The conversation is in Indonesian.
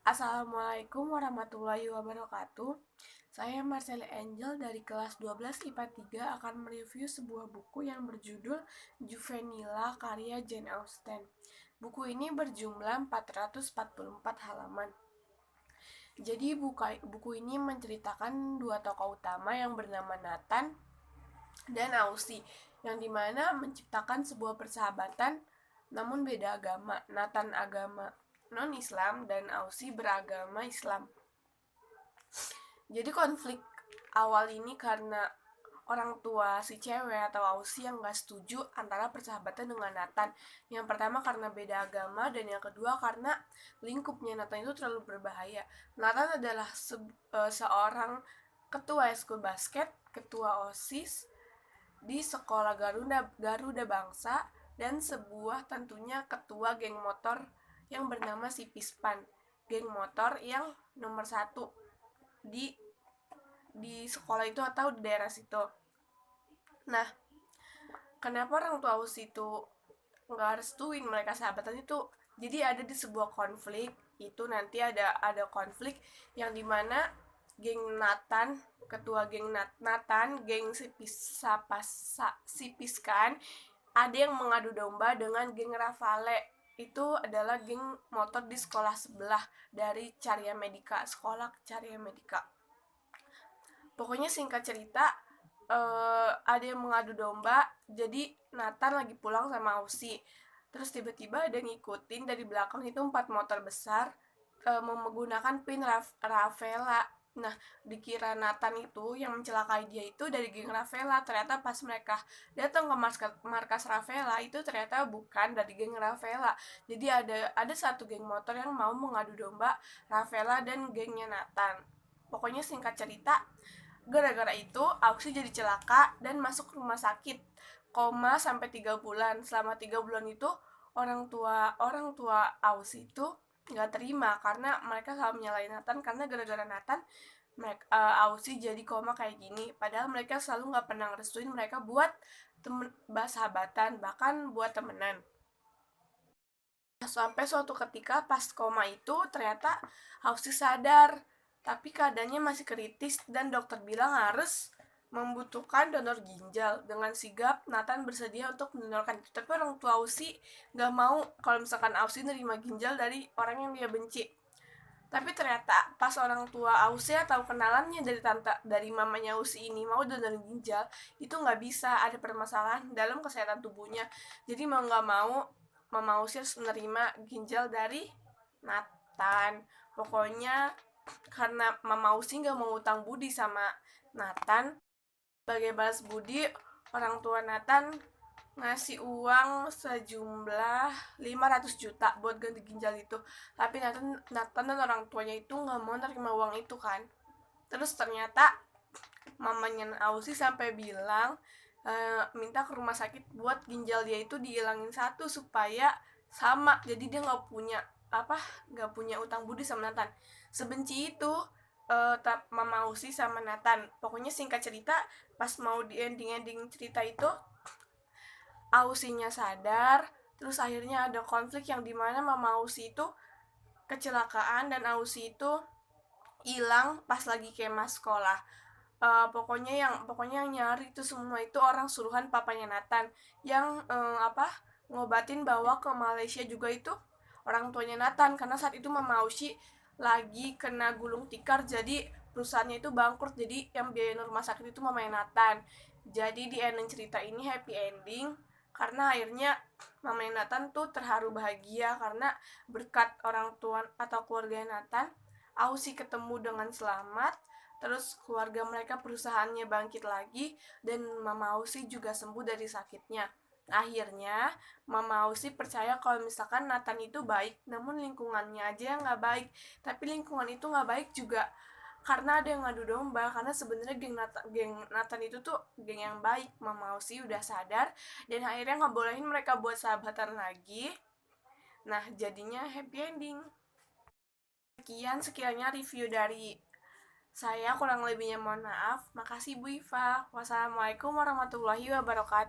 Assalamualaikum warahmatullahi wabarakatuh. Saya Marcelle Angel dari kelas 12 IPA 3 akan mereview sebuah buku yang berjudul Juvenila karya Jane Austen. Buku ini berjumlah 444 halaman. Jadi buku ini menceritakan dua tokoh utama yang bernama Nathan dan Ausi, yang dimana menciptakan sebuah persahabatan namun beda agama. Nathan agama non-Islam dan Ausi beragama Islam. Jadi konflik awal ini karena orang tua si cewek atau Ausi yang gak setuju antara persahabatan dengan Nathan. Yang pertama karena beda agama, dan yang kedua karena lingkupnya Nathan itu terlalu berbahaya. Nathan adalah seorang ketua ekskul basket, ketua OSIS di sekolah Garuda Bangsa, dan sebuah tentunya ketua geng motor yang bernama si Pispan, geng motor yang nomor 1 di sekolah itu atau di daerah situ. Nah, kenapa orang tua Ausi itu nggak restuin mereka sahabatan itu? Jadi ada di sebuah konflik itu, nanti ada konflik yang dimana geng Nathan, ketua geng Nathan, geng si Piskan, ada yang mengadu domba dengan geng Rafale. Itu adalah geng motor di sekolah sebelah dari Carya Medica, sekolah Carya Medica. Pokoknya singkat cerita, ada yang mengadu domba. Jadi Nathan lagi pulang sama Ausi, terus tiba-tiba ada yang ngikutin dari belakang itu 4 motor besar, menggunakan pin Rafaela. Nah, dikira Nathan itu yang mencelakai dia itu dari geng Rafaela. Ternyata pas mereka datang ke markas Rafaela, itu ternyata bukan dari geng Rafaela. Jadi ada satu geng motor yang mau mengadu domba Rafaela dan gengnya Nathan. Pokoknya singkat cerita, gara-gara itu Ausi jadi celaka dan masuk rumah sakit, koma sampai 3 bulan. Selama 3 bulan itu orang tua Ausi itu nggak terima karena mereka selalu menyalahin Nathan, karena gara-gara Nathan Ausi jadi koma kayak gini. Padahal mereka selalu nggak pernah ngerestuin mereka buat sahabatan, bahkan buat temenan. Sampai suatu ketika pas koma itu ternyata Ausi sadar, tapi keadaannya masih kritis dan dokter bilang harus membutuhkan donor ginjal. Dengan sigap Nathan bersedia untuk mendonorkan itu, tapi orang tua Ausi gak mau kalau misalkan Ausi nerima ginjal dari orang yang dia benci. Tapi ternyata pas orang tua Ausi atau kenalannya dari mamanya Ausi ini mau donor ginjal, itu nggak bisa, ada permasalahan dalam kesehatan tubuhnya. Jadi mau nggak mau Mama Ausi harus menerima ginjal dari Nathan. Pokoknya karena Mama Ausi nggak mau utang budi sama Nathan, sebagai balas budi orang tua Nathan ngasih uang sejumlah 500 juta buat ganti ginjal itu. Tapi Nathan dan orang tuanya itu nggak mau nerima uang itu kan. Terus ternyata mamanya Ausi sampai bilang minta ke rumah sakit buat ginjal dia itu dihilangin satu supaya sama, jadi dia nggak punya utang budi sama Nathan. Sebenci itu Mama Ausi sama Nathan. Pokoknya singkat cerita, pas mau di ending cerita itu Ausinya sadar, terus akhirnya ada konflik yang dimana Mama Ausi itu kecelakaan dan Ausi itu hilang pas lagi kemah sekolah. Pokoknya yang nyari itu semua itu orang suruhan papanya Nathan, yang ngobatin bawa ke Malaysia juga itu orang tuanya Nathan, karena saat itu Mama Ausi lagi kena gulung tikar, jadi perusahaannya itu bangkrut, jadi yang biayain rumah sakit itu mamanya Nathan. Jadi di ending cerita ini happy ending karena akhirnya mamanya Nathan tuh terharu bahagia karena berkat orang tua atau keluarga Nathan, Ausi ketemu dengan selamat. Terus keluarga mereka, perusahaannya bangkit lagi, dan Mama Ausi juga sembuh dari sakitnya. Akhirnya Mama Ausi percaya kalau misalkan Nathan itu baik, namun lingkungannya aja yang nggak baik. Tapi lingkungan itu nggak baik juga karena ada yang ngadu domba, karena sebenarnya geng Nathan itu tuh geng yang baik. Mama Ausi udah sadar dan akhirnya nggak bolehin mereka buat sahabatan lagi. Nah, jadinya happy ending. Sekian sekiranya review dari saya, kurang lebihnya mohon maaf. Makasih Bu Iva. Wassalamualaikum warahmatullahi wabarakatuh.